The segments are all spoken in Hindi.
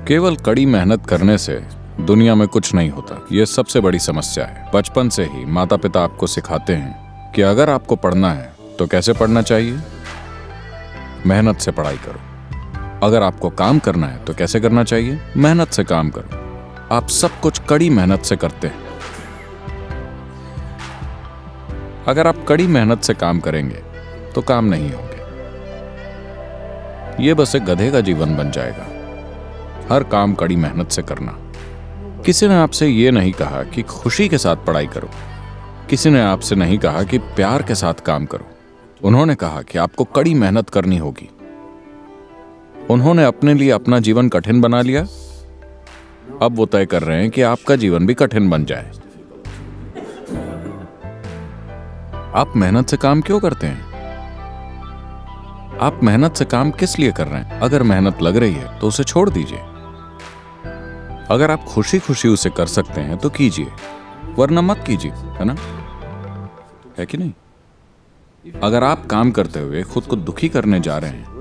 केवल कड़ी मेहनत करने से दुनिया में कुछ नहीं होता, ये सबसे बड़ी समस्या है। बचपन से ही माता पिता आपको सिखाते हैं कि अगर आपको पढ़ना है तो कैसे पढ़ना चाहिए, मेहनत से पढ़ाई करो। अगर आपको काम करना है तो कैसे करना चाहिए, मेहनत से काम करो। आप सब कुछ कड़ी मेहनत से करते हैं। अगर आप कड़ी मेहनत से काम करेंगे तो काम नहीं होंगे, ये बस एक गधे का जीवन बन जाएगा। हर काम कड़ी मेहनत से करना। किसी ने आपसे ये नहीं कहा कि खुशी के साथ पढ़ाई करो, किसी ने आपसे नहीं कहा कि प्यार के साथ काम करो। उन्होंने कहा कि आपको कड़ी मेहनत करनी होगी। उन्होंने अपने लिए अपना जीवन कठिन बना लिया, अब वो तय कर रहे हैं कि आपका जीवन भी कठिन बन जाए। आप मेहनत से काम क्यों करते हैं? आप मेहनत से काम किस लिए कर रहे हैं? अगर मेहनत लग रही है तो उसे छोड़ दीजिए। अगर आप खुशी खुशी उसे कर सकते हैं तो कीजिए, वरना मत कीजिए, है ना? है कि नहीं? अगर आप काम करते हुए खुद को दुखी करने जा रहे हैं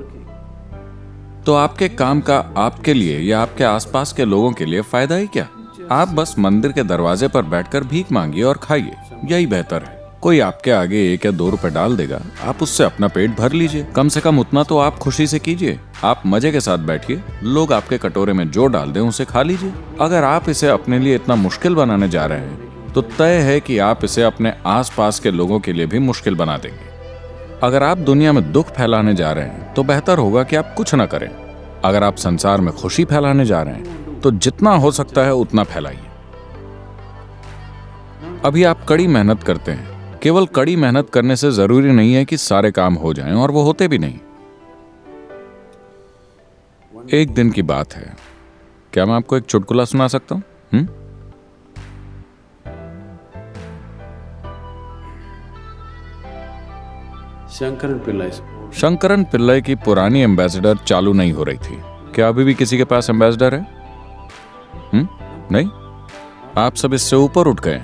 तो आपके काम का आपके लिए या आपके आसपास के लोगों के लिए फायदा ही क्या? आप बस मंदिर के दरवाजे पर बैठकर भीख मांगिए और खाइए, यही बेहतर है। कोई आपके आगे 1 या 2 रुपए डाल देगा, आप उससे अपना पेट भर लीजिए। कम से कम उतना तो आप खुशी से कीजिए। आप मजे के साथ बैठिए, लोग आपके कटोरे में जो डाल दें उसे खा लीजिए। अगर आप इसे अपने लिए इतना मुश्किल बनाने जा रहे हैं तो तय है कि आप इसे अपने आसपास के लोगों के लिए भी मुश्किल बना देंगे। अगर आप दुनिया में दुख फैलाने जा रहे हैं तो बेहतर होगा कि आप कुछ ना करें। अगर आप संसार में खुशी फैलाने जा रहे हैं तो जितना हो सकता है उतना फैलाइए। अभी आप कड़ी मेहनत करते हैं। केवल कड़ी मेहनत करने से जरूरी नहीं है कि सारे काम हो जाएं, और वो होते भी नहीं। एक दिन की बात है, क्या मैं आपको एक चुटकुला सुना सकता हूं? शंकरन पिल्लाई की पुरानी एम्बेसडर चालू नहीं हो रही थी। क्या अभी भी किसी के पास एम्बेसडर है? नहीं? आप सब इससे ऊपर उठ गए।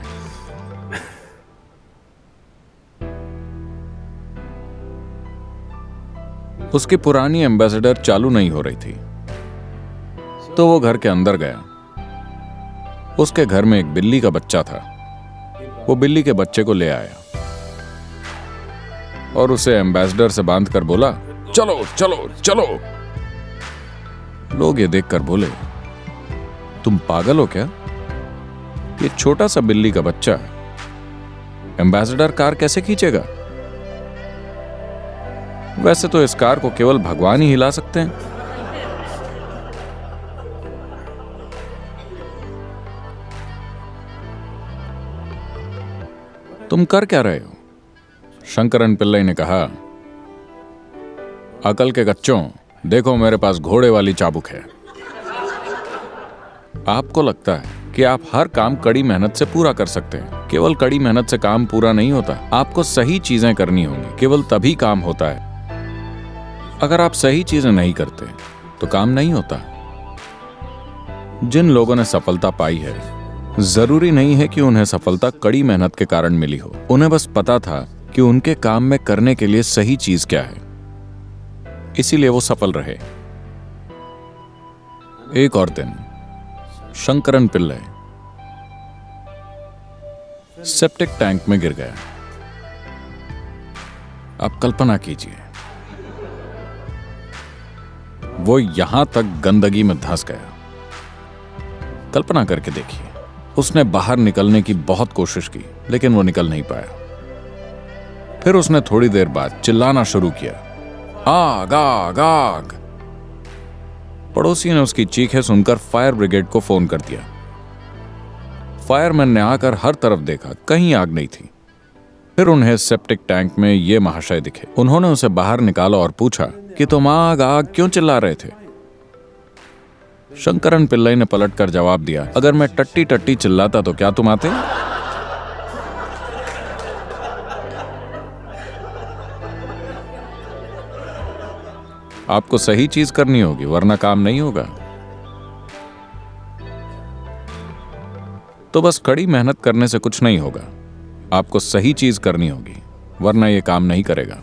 उसकी पुरानी एम्बेसडर चालू नहीं हो रही थी, तो वो घर के अंदर गया। उसके घर में एक बिल्ली का बच्चा था। वो बिल्ली के बच्चे को ले आया और उसे एम्बेसडर से बांधकर बोला, चलो चलो चलो। लोग ये देखकर बोले, तुम पागल हो क्या? ये छोटा सा बिल्ली का बच्चा एम्बेसडर कार कैसे खींचेगा? वैसे तो इस कार को केवल भगवान ही हिला सकते हैं। तुम कर क्या रहे हो? शंकरन पिल्लाई ने कहा, अकल के बच्चों, देखो मेरे पास घोड़े वाली चाबुक है। आपको लगता है कि आप हर काम कड़ी मेहनत से पूरा कर सकते हैं। केवल कड़ी मेहनत से काम पूरा नहीं होता, आपको सही चीजें करनी होंगी, केवल तभी काम होता है। अगर आप सही चीजें नहीं करते तो काम नहीं होता। जिन लोगों ने सफलता पाई है, जरूरी नहीं है कि उन्हें सफलता कड़ी मेहनत के कारण मिली हो। उन्हें बस पता था कि उनके काम में करने के लिए सही चीज क्या है, इसीलिए वो सफल रहे। एक और दिन शंकरन पिल्लाई सेप्टिक टैंक में गिर गया। आप कल्पना कीजिए, वो यहां तक गंदगी में धंस गया। कल्पना करके देखिए, उसने बाहर निकलने की बहुत कोशिश की, लेकिन वो निकल नहीं पाया। फिर उसने थोड़ी देर बाद चिल्लाना शुरू किया, आग आग आग। पड़ोसी ने उसकी चीखें सुनकर फायर ब्रिगेड को फोन कर दिया। फायरमैन ने आकर हर तरफ देखा, कहीं आग नहीं थी। फिर उन्हें सेप्टिक टैंक में ये महाशय दिखे। उन्होंने उसे बाहर निकाला और पूछा कि तुम आग आग क्यों चिल्ला रहे थे? शंकरन पिल्लाई ने पलटकर जवाब दिया, अगर मैं टट्टी टट्टी चिल्लाता तो क्या तुम आते? आपको सही चीज करनी होगी, वरना काम नहीं होगा। तो बस कड़ी मेहनत करने से कुछ नहीं होगा, आपको सही चीज करनी होगी, वरना यह काम नहीं करेगा।